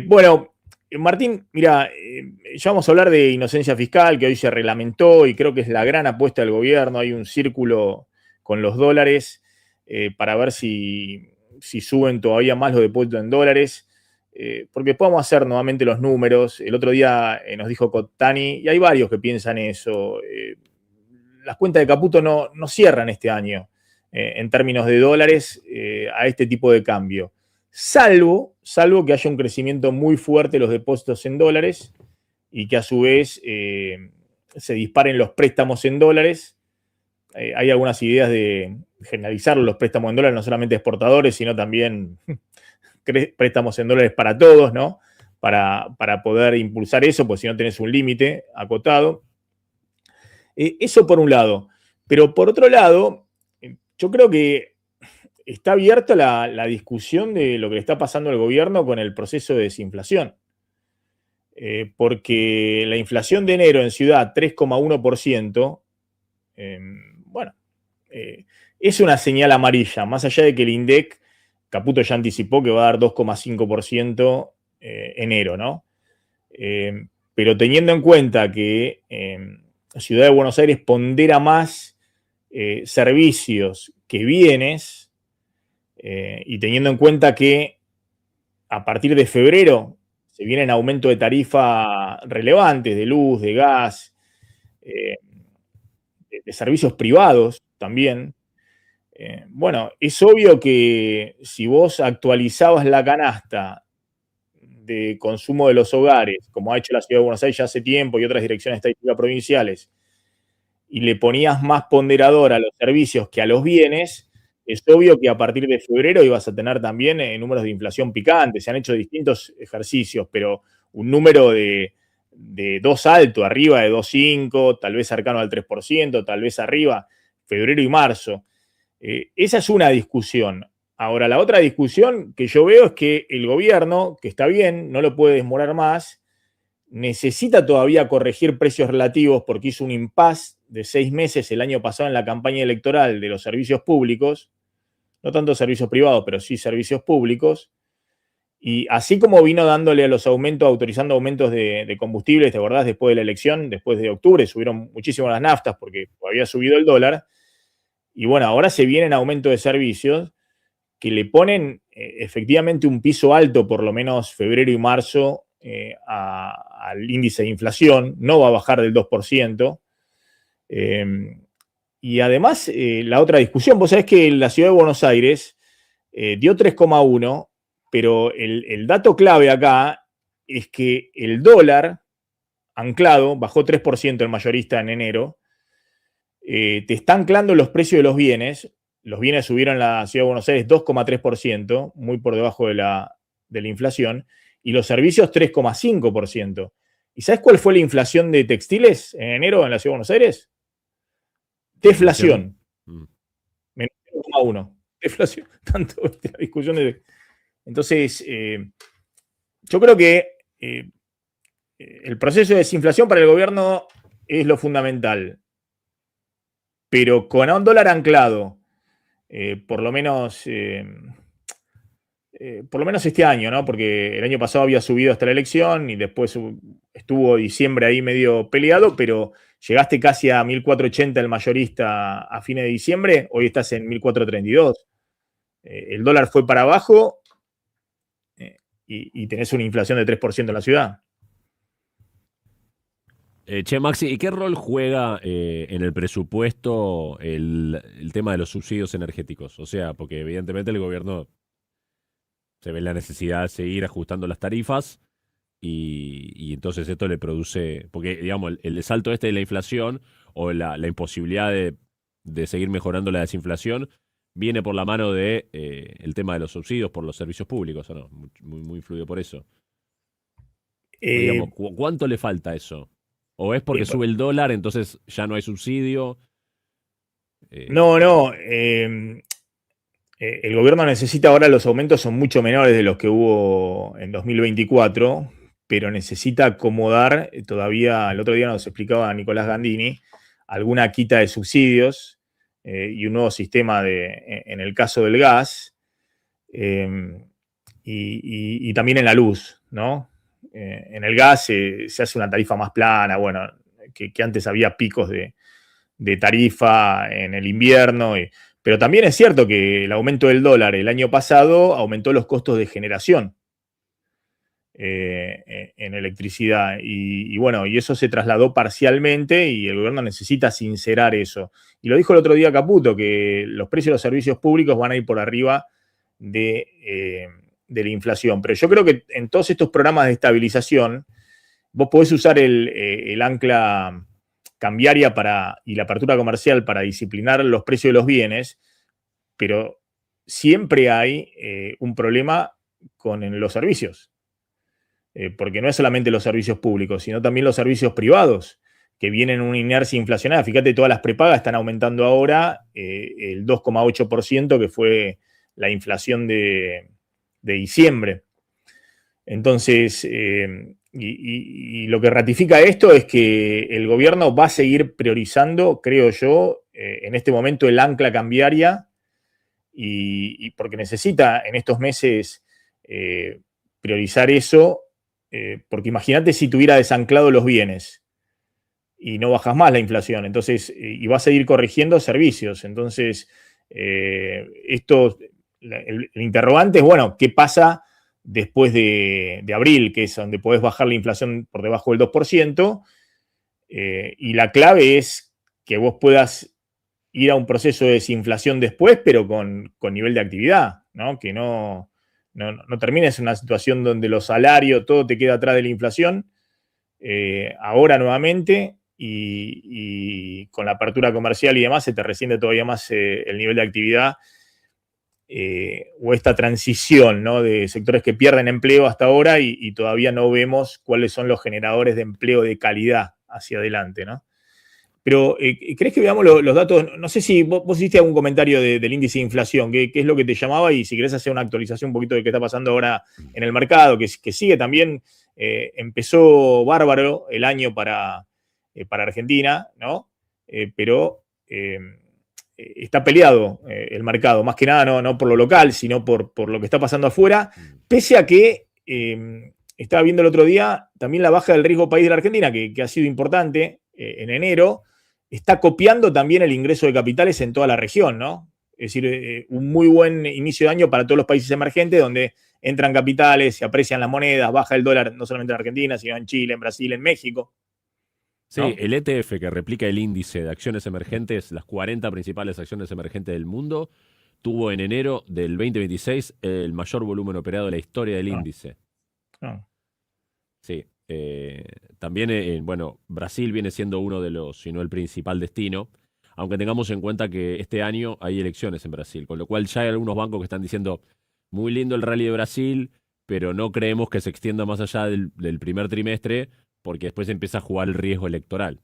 Bueno, Martín, mira, ya vamos a hablar de inocencia fiscal, que hoy se reglamentó y creo que es la gran apuesta del gobierno. Hay un círculo con los dólares para ver si suben todavía más los depósitos en dólares, porque podemos hacer nuevamente los números. El otro día nos dijo Cotani, y hay varios que piensan eso, las cuentas de Caputo no cierran este año en términos de dólares a este tipo de cambio. Salvo que haya un crecimiento muy fuerte de los depósitos en dólares y que a su vez se disparen los préstamos en dólares. Hay algunas ideas de generalizar los préstamos en dólares, no solamente exportadores, sino también préstamos en dólares para todos, ¿no? Para poder impulsar eso, pues si no tenés un límite acotado. Eso por un lado. Pero por otro lado, yo creo que está abierta la discusión de lo que le está pasando al gobierno con el proceso de desinflación. Porque la inflación de enero en Ciudad, 3,1%, bueno, es una señal amarilla, más allá de que el INDEC, Caputo ya anticipó que va a dar 2,5% enero, ¿no? Pero teniendo en cuenta que Ciudad de Buenos Aires pondera más servicios que bienes, y teniendo en cuenta que a partir de febrero se vienen aumentos de tarifa relevantes de luz, de gas, de servicios privados también. Bueno, es obvio que si vos actualizabas la canasta de consumo de los hogares, como ha hecho la Ciudad de Buenos Aires ya hace tiempo y otras direcciones estadísticas provinciales, y le ponías más ponderador a los servicios que a los bienes, es obvio que a partir de febrero ibas a tener también números de inflación picantes. Se han hecho distintos ejercicios, pero un número de 2 alto, arriba de 2,5, tal vez cercano al 3%, tal vez arriba, febrero y marzo. Esa es una discusión. Ahora, la otra discusión que yo veo es que el gobierno, que está bien, no lo puede demorar más, necesita todavía corregir precios relativos porque hizo un impasse de 6 meses el año pasado en la campaña electoral de los servicios públicos, no tanto servicios privados, pero sí servicios públicos, y así como vino dándole a los aumentos, autorizando aumentos de combustibles, ¿te acordás? Después de la elección, después de octubre, subieron muchísimo las naftas porque había subido el dólar, y bueno, ahora se vienen aumentos de servicios que le ponen efectivamente un piso alto, por lo menos febrero y marzo, al índice de inflación, no va a bajar del 2%. Y además, la otra discusión, vos sabés que la Ciudad de Buenos Aires dio 3,1, pero el dato clave acá es que el dólar anclado bajó 3% el mayorista en enero, te está anclando los precios de los bienes subieron en la Ciudad de Buenos Aires 2,3%, muy por debajo de la inflación, y los servicios 3,5%. ¿Y sabes cuál fue la inflación de textiles en enero en la Ciudad de Buenos Aires? Deflación. Menos 0,1. Deflación. Tanto la discusión de... Entonces, yo creo que el proceso de desinflación para el gobierno es lo fundamental. Pero con un dólar anclado, por lo menos este año, ¿no? Porque el año pasado había subido hasta la elección y después estuvo diciembre ahí medio peleado, pero llegaste casi a 1.480 el mayorista a fines de diciembre, hoy estás en 1.432. El dólar fue para abajo y tenés una inflación de 3% en la ciudad. Che, Maxi, ¿y qué rol juega en el presupuesto el tema de los subsidios energéticos? O sea, porque evidentemente el gobierno se ve la necesidad de seguir ajustando las tarifas y entonces esto le produce, porque digamos, el salto este de la inflación o la imposibilidad de seguir mejorando la desinflación viene por la mano de el tema de los subsidios por los servicios públicos, ¿o no? Muy influido por eso. Digamos, ¿cuánto le falta a eso? ¿O es porque sube el dólar, entonces ya no hay subsidio? No. El gobierno necesita ahora, los aumentos son mucho menores de los que hubo en 2024, pero necesita acomodar todavía, el otro día nos explicaba Nicolás Gandini, alguna quita de subsidios y un nuevo sistema en el caso del gas y también en la luz. ¿no? En el gas se hace una tarifa más plana, bueno, que antes había picos de tarifa en el invierno, pero también es cierto que el aumento del dólar el año pasado aumentó los costos de generación en electricidad. Y bueno, y eso se trasladó parcialmente y el gobierno necesita sincerar eso. Y lo dijo el otro día Caputo, que los precios de los servicios públicos van a ir por arriba de la inflación. Pero yo creo que en todos estos programas de estabilización, vos podés usar el ancla cambiaria y la apertura comercial para disciplinar los precios de los bienes, pero siempre hay un problema con los servicios. Porque no es solamente los servicios públicos, sino también los servicios privados, que vienen en una inercia inflacionaria. Fíjate, todas las prepagas están aumentando ahora el 2,8%, que fue la inflación de diciembre. Entonces, y lo que ratifica esto es que el gobierno va a seguir priorizando, creo yo, en este momento el ancla cambiaria, y porque necesita en estos meses priorizar eso, porque imagínate si tuviera desanclado los bienes y no bajas más la inflación, entonces, y va a seguir corrigiendo servicios. Entonces, el interrogante es, bueno, ¿qué pasa después de abril, que es donde podés bajar la inflación por debajo del 2%? Y la clave es que vos puedas ir a un proceso de desinflación después, pero con nivel de actividad, ¿no? Que no termines en una situación donde los salarios, todo te queda atrás de la inflación, ahora nuevamente, y con la apertura comercial y demás, se te resiente todavía más el nivel de actividad, o esta transición, ¿no? De sectores que pierden empleo hasta ahora y todavía no vemos cuáles son los generadores de empleo de calidad hacia adelante, ¿no? Pero, ¿crees que veamos los datos? No sé si vos hiciste algún comentario del índice de inflación, qué es lo que te llamaba, y si querés hacer una actualización un poquito de qué está pasando ahora en el mercado, que sigue también, empezó bárbaro el año para Argentina, ¿no? Pero está peleado el mercado, más que nada no por lo local, sino por lo que está pasando afuera, pese a que estaba viendo el otro día también la baja del riesgo país de la Argentina, que ha sido importante en enero, está copiando también el ingreso de capitales en toda la región, ¿no? Es decir, un muy buen inicio de año para todos los países emergentes, donde entran capitales, se aprecian las monedas, baja el dólar no solamente en Argentina, sino en Chile, en Brasil, en México. Sí, ¿No? el ETF que replica el índice de acciones emergentes, las 40 principales acciones emergentes del mundo, tuvo en enero del 2026 el mayor volumen operado de la historia del índice. Sí. También, bueno, Brasil viene siendo uno de los, si no el principal destino, aunque tengamos en cuenta que este año hay elecciones en Brasil, con lo cual ya hay algunos bancos que están diciendo, muy lindo el rally de Brasil, pero no creemos que se extienda más allá del primer trimestre, porque después empieza a jugar el riesgo electoral.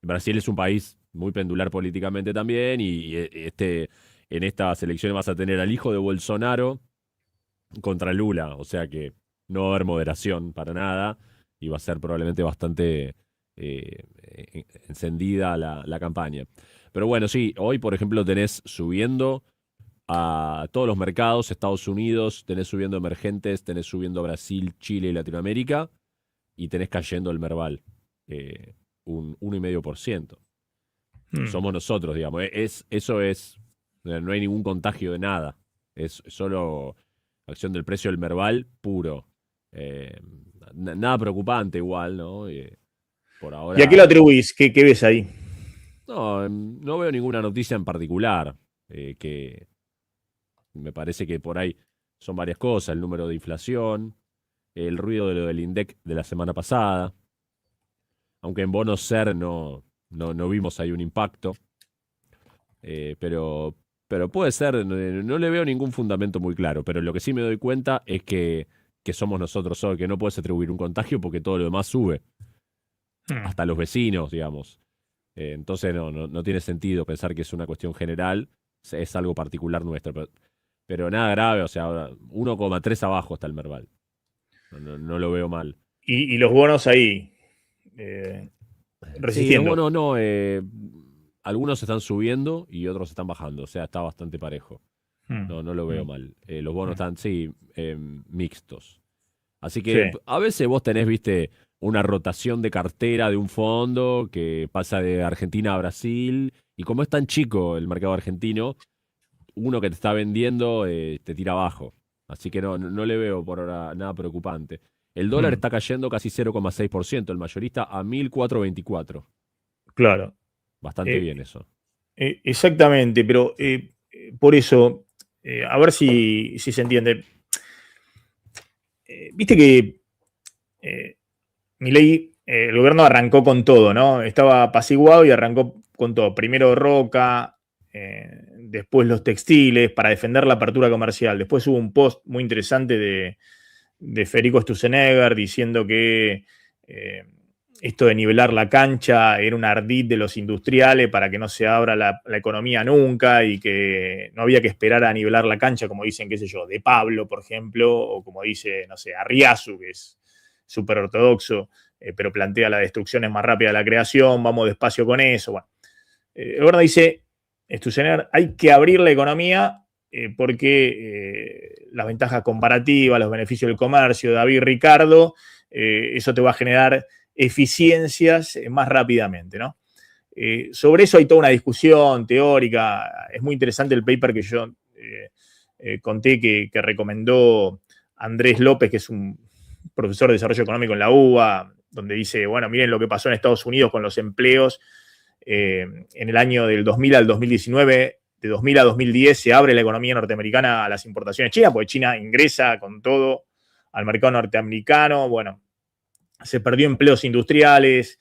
Brasil es un país muy pendular políticamente también, y en estas elecciones vas a tener al hijo de Bolsonaro contra Lula, o sea que no va a haber moderación para nada, y va a ser probablemente bastante encendida la campaña. Pero bueno, sí, hoy por ejemplo tenés subiendo a todos los mercados, Estados Unidos, tenés subiendo emergentes, tenés subiendo Brasil, Chile y Latinoamérica, y tenés cayendo el Merval, un 1,5%. Somos nosotros, digamos. No hay ningún contagio de nada. Es solo acción del precio del Merval puro. Nada preocupante igual, ¿no? Por ahora. ¿Y a qué lo atribuís? ¿Qué ves ahí? No veo ninguna noticia en particular. Que me parece que por ahí son varias cosas. El número de inflación, el ruido de lo del INDEC de la semana pasada. Aunque en bonos SER no vimos ahí un impacto. Pero puede ser, no le veo ningún fundamento muy claro. Pero lo que sí me doy cuenta es que somos nosotros solo, que no puedes atribuir un contagio porque todo lo demás sube. Hasta los vecinos, digamos. Entonces no tiene sentido pensar que es una cuestión general. Es algo particular nuestro. Pero nada grave, o sea, 1,3 abajo está el Merval. No lo veo mal. Y los bonos ahí, resistiendo. Sí, los bonos no. Algunos están subiendo y otros están bajando. O sea, está bastante parejo. No lo veo mal. Los bonos están, sí, mixtos. Así Sí, que a veces vos tenés, viste, una rotación de cartera de un fondo que pasa de Argentina a Brasil, y como es tan chico el mercado argentino, uno que te está vendiendo te tira abajo. Así que no le veo por ahora nada preocupante. El dólar mm, está cayendo casi 0,6%, el mayorista a 1.424. claro. Bastante Eh, bien eso. exactamente, pero por eso, a ver si se entiende. Viste que eh, Milei, el gobierno arrancó con todo, ¿no? Estaba apaciguado y arrancó con todo. Primero Roca, después los textiles, para defender la apertura comercial. Después hubo un post muy interesante de Federico Sturzenegger diciendo que esto de nivelar la cancha era un ardid de los industriales para que no se abra la economía nunca y que no había que esperar a nivelar la cancha, como dicen, qué sé yo, de Pablo, por ejemplo, o como dice, no sé, Arriazu, que es súper ortodoxo, pero plantea la destrucción es más rápida de la creación, vamos despacio con eso. Bueno, el gobierno dice, Sturzenegger, hay que abrir la economía porque las ventajas comparativas, los beneficios del comercio, David Ricardo, eso te va a generar eficiencias más rápidamente, ¿no? Sobre eso hay toda una discusión teórica, es muy interesante el paper que yo conté que recomendó Andrés López, que es un profesor de desarrollo económico en la UBA, donde dice, bueno, miren lo que pasó en Estados Unidos con los empleos en el año del 2000 al 2019, de 2000 a 2010 se abre la economía norteamericana a las importaciones chinas, porque China ingresa con todo al mercado norteamericano, bueno, se perdió empleos industriales,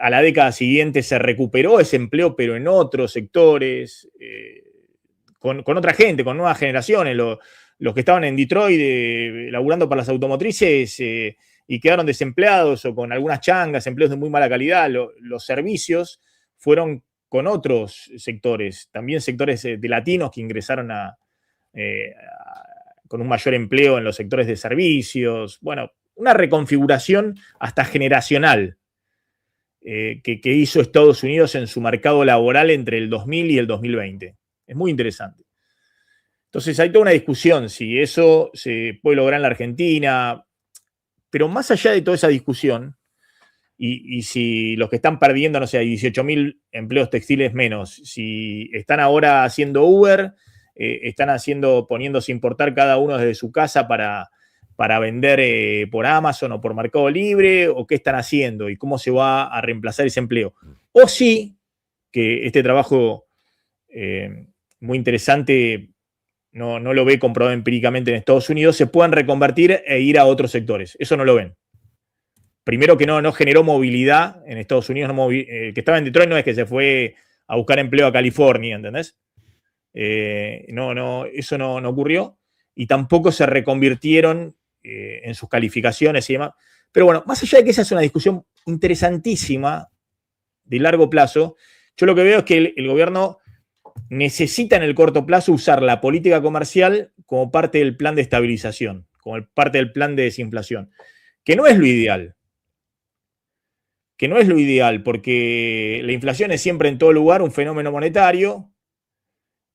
a la década siguiente se recuperó ese empleo, pero en otros sectores, con otra gente, con nuevas generaciones, los que estaban en Detroit laburando para las automotrices y quedaron desempleados o con algunas changas, empleos de muy mala calidad, los servicios fueron con otros sectores, también sectores de latinos que ingresaron con un mayor empleo en los sectores de servicios, bueno, una reconfiguración hasta generacional que hizo Estados Unidos en su mercado laboral entre el 2000 y el 2020. Es muy interesante. Entonces hay toda una discusión si eso se puede lograr en la Argentina, pero más allá de toda esa discusión, y si los que están perdiendo, no sé, hay 18.000 empleos textiles menos, si están ahora haciendo Uber, están poniéndose a importar cada uno desde su casa para vender por Amazon o por Mercado Libre, o qué están haciendo y cómo se va a reemplazar ese empleo. O sí, que este trabajo muy interesante no lo ve comprobado empíricamente en Estados Unidos, se puedan reconvertir e ir a otros sectores. Eso no lo ven. Primero que no generó movilidad en Estados Unidos, que estaba en Detroit no es que se fue a buscar empleo a California, ¿entendés? Eso no ocurrió y tampoco se reconvirtieron en sus calificaciones y demás. Pero bueno, más allá de que esa es una discusión interesantísima de largo plazo, yo lo que veo es que el gobierno necesita en el corto plazo usar la política comercial como parte del plan de estabilización, como parte del plan de desinflación, que no es lo ideal, porque la inflación es siempre en todo lugar un fenómeno monetario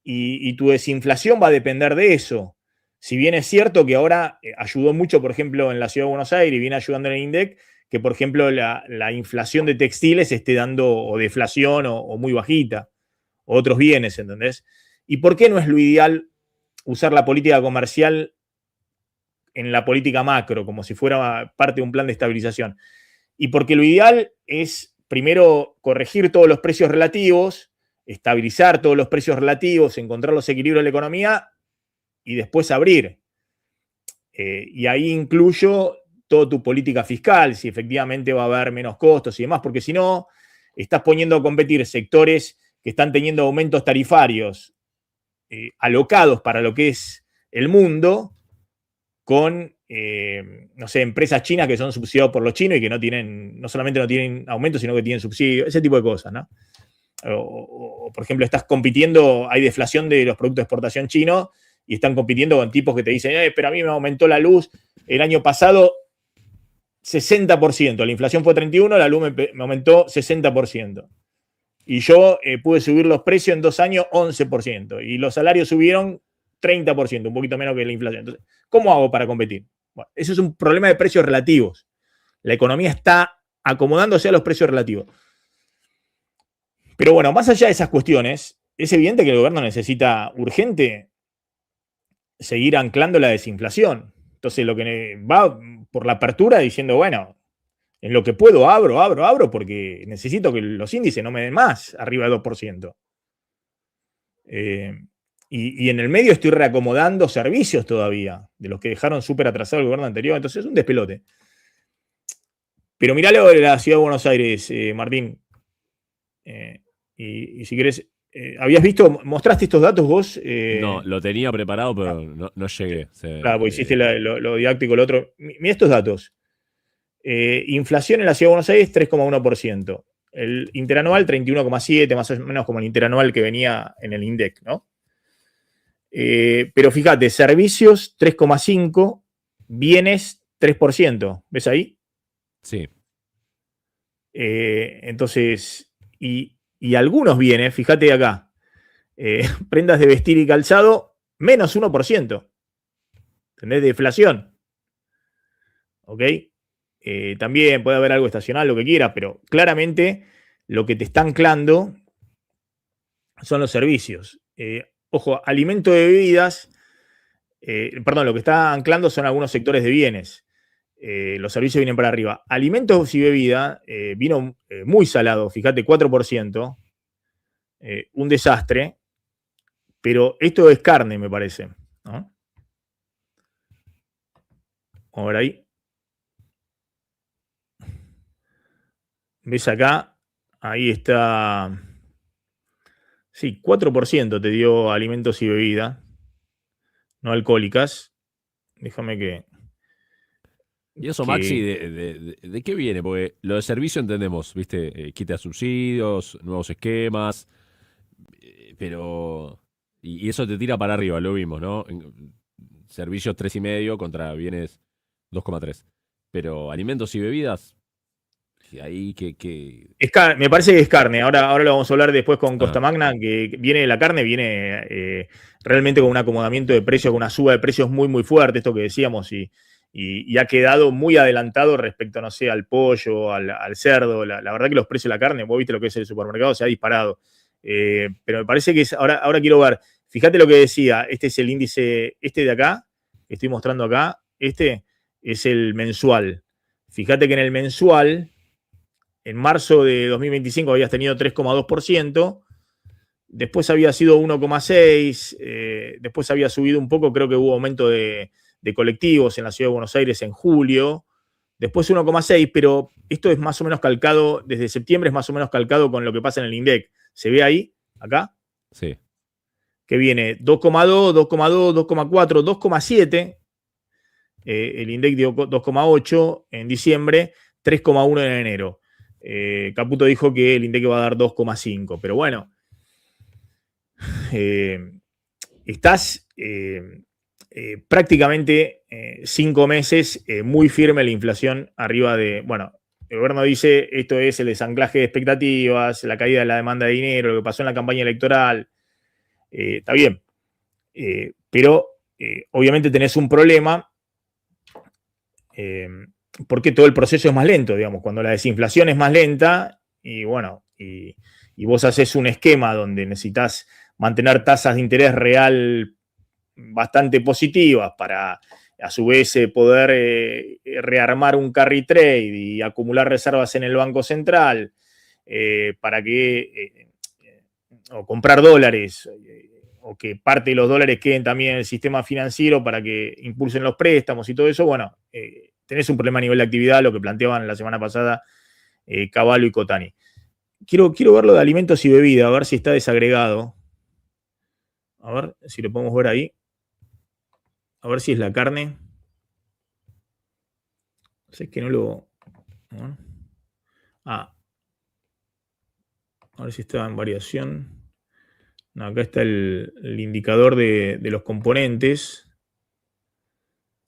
y tu desinflación va a depender de eso. Si bien es cierto que ahora ayudó mucho, por ejemplo, en la ciudad de Buenos Aires y viene ayudando en el INDEC, que por ejemplo la inflación de textiles esté dando o deflación o muy bajita, o otros bienes, ¿entendés? ¿Y por qué no es lo ideal usar la política comercial en la política macro, como si fuera parte de un plan de estabilización? Y porque lo ideal es primero corregir todos los precios relativos, estabilizar todos los precios relativos, encontrar los equilibrios de la economía y después abrir. Y ahí incluyo toda tu política fiscal, si efectivamente va a haber menos costos y demás, porque si no, estás poniendo a competir sectores que están teniendo aumentos tarifarios alocados para lo que es el mundo con, no sé, empresas chinas que son subsidiadas por los chinos y que no solamente no tienen aumento, sino que tienen subsidio, ese tipo de cosas, ¿no? O, por ejemplo, estás compitiendo, hay deflación de los productos de exportación chinos y están compitiendo con tipos que te dicen, pero a mí me aumentó la luz el año pasado 60%, la inflación fue 31%, la luz me aumentó 60%. Y yo pude subir los precios en 2 años 11%. Y los salarios subieron 30%, un poquito menos que la inflación. Entonces, ¿cómo hago para competir? Bueno, eso es un problema de precios relativos. La economía está acomodándose a los precios relativos. Pero bueno, más allá de esas cuestiones, es evidente que el gobierno necesita urgente seguir anclando la desinflación. Entonces, lo que va por la apertura diciendo, bueno, en lo que puedo abro, porque necesito que los índices no me den más, arriba del 2%. Y en el medio estoy reacomodando servicios todavía, de los que dejaron súper atrasado el gobierno anterior. Entonces es un despelote. Pero mirá lo de la ciudad de Buenos Aires, Martín. Y si querés, ¿habías visto, mostraste estos datos vos? No, lo tenía preparado, pero no llegué. Claro, porque hiciste lo didáctico, lo otro. Mira estos datos. Inflación en la ciudad de Buenos Aires, 3,1%. El interanual, 31,7%, más o menos como el interanual que venía en el INDEC, ¿no? Pero fíjate, servicios, 3,5%, bienes, 3%. ¿Ves ahí? Sí. Entonces, y algunos bienes, fíjate acá, prendas de vestir y calzado, menos 1%. ¿Entendés? De deflación. ¿Ok? También puede haber algo estacional, lo que quieras, pero claramente lo que te está anclando son los servicios. Ojo, alimento de bebidas, perdón, lo que está anclando son algunos sectores de bienes. Los servicios vienen para arriba. Alimentos y bebida vino muy salado, fíjate, 4%. Un desastre. Pero esto es carne, me parece, ¿no? Vamos a ver ahí. ¿Ves acá? Ahí está. Sí, 4% te dio alimentos y bebida, no alcohólicas. Déjame que. ¿Y eso, Maxi, de qué viene? Porque lo de servicio entendemos, ¿viste? Quita subsidios, nuevos esquemas, pero... Y eso te tira para arriba, lo vimos, ¿no? Servicios 3,5 contra bienes 2,3. Pero alimentos y bebidas, ahí me parece que es carne. Ahora lo vamos a hablar después con Costa Magna, que viene la carne, viene realmente con un acomodamiento de precios, con una suba de precios muy, muy fuerte, esto que decíamos, y ha quedado muy adelantado respecto, no sé, al pollo, al cerdo. La verdad que los precios de la carne, vos viste lo que es el supermercado, se ha disparado. Pero me parece que ahora quiero ver, fíjate lo que decía, este es el índice, este de acá, que estoy mostrando acá, este es el mensual. Fíjate que en el mensual, en marzo de 2025 habías tenido 3,2%, después había sido 1,6%, después había subido un poco, creo que hubo aumento de colectivos en la ciudad de Buenos Aires en julio, después 1,6%, pero esto es más o menos calcado, desde septiembre es más o menos calcado con lo que pasa en el INDEC. ¿Se ve ahí? ¿Acá? Sí. Que viene 2,2, 2,2, 2,4, 2,7. El INDEC dio 2,8 en diciembre, 3,1 en enero. Caputo dijo que el INDEC va a dar 2,5. Pero bueno, estás prácticamente 5 meses muy firme la inflación arriba de... Bueno, el gobierno dice esto es el desanclaje de expectativas, la caída de la demanda de dinero, lo que pasó en la campaña electoral. Está bien. Pero obviamente tenés un problema porque todo el proceso es más lento, digamos. Cuando la desinflación es más lenta y bueno, y vos haces un esquema donde necesitas mantener tasas de interés real bastante positivas para a su vez poder rearmar un carry trade y acumular reservas en el Banco Central para que o comprar dólares o que parte de los dólares queden también en el sistema financiero para que impulsen los préstamos y todo eso, bueno, tenés un problema a nivel de actividad, lo que planteaban la semana pasada Cavallo y Cotani. Quiero ver lo de alimentos y bebida, a ver si está desagregado. A ver si lo podemos ver ahí. A ver si es la carne. Sé que no lo... a ver si está en variación. No, acá está el indicador de los componentes.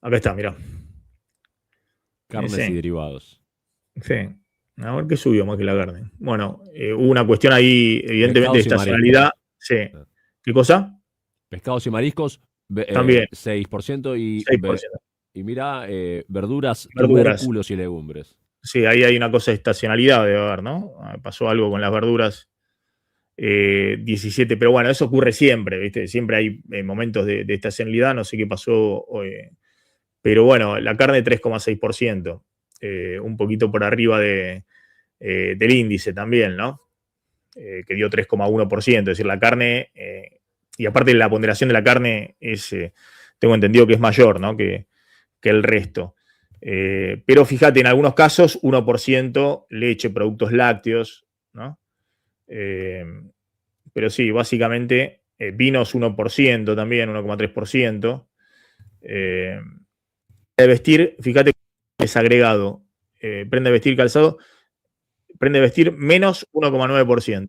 Acá está, mirá. Carnes y derivados. Sí. A ver qué subió más que la carne. Bueno, hubo una cuestión ahí, evidentemente, de estacionalidad. Sí. ¿Qué cosa? Pescados y mariscos, también. 6% y 6%. Y mira, verduras, Verduras. tubérculos y legumbres. Sí, ahí hay una cosa de estacionalidad, debe haber, ¿no? Pasó algo con las verduras. 17, pero bueno, eso ocurre siempre, ¿viste? Siempre hay momentos de estacionalidad, no sé qué pasó, pero bueno, la carne 3,6%, un poquito por arriba del índice también, ¿no? Que dio 3,1%, es decir, la carne, y aparte la ponderación de la carne es, tengo entendido que es mayor, ¿no? Que el resto. Pero fíjate, en algunos casos, 1% leche, productos lácteos, ¿no? Pero sí, básicamente vinos 1% también, 1,3%. De vestir, fíjate que es agregado. Prende de vestir calzado, prende de vestir menos 1,9%.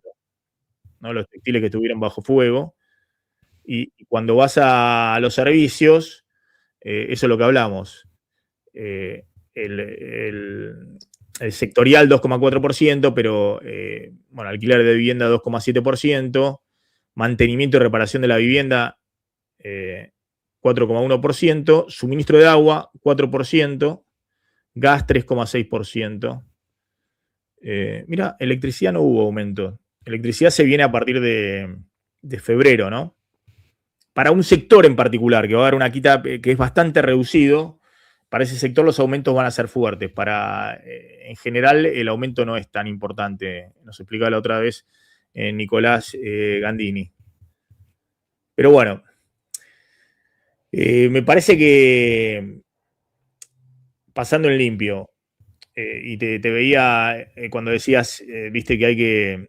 ¿No? Los textiles que estuvieron bajo fuego. Y cuando vas a los servicios, eso es lo que hablamos. El sectorial 2,4%, pero bueno, alquiler de vivienda 2,7%, mantenimiento y reparación de la vivienda 4,1%, suministro de agua 4%, gas 3,6%. Mira, electricidad no hubo aumento. Electricidad se viene a partir de febrero, ¿no? Para un sector en particular, que va a haber una quita que es bastante reducido, para ese sector los aumentos van a ser fuertes. En general, el aumento no es tan importante. Nos explicaba la otra vez Nicolás Gandini. Pero bueno, me parece que pasando en limpio, y te veía cuando decías, viste que hay que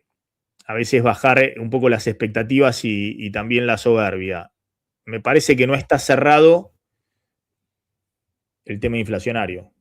a veces bajar un poco las expectativas y también la soberbia. Me parece que no está cerrado el tema inflacionario.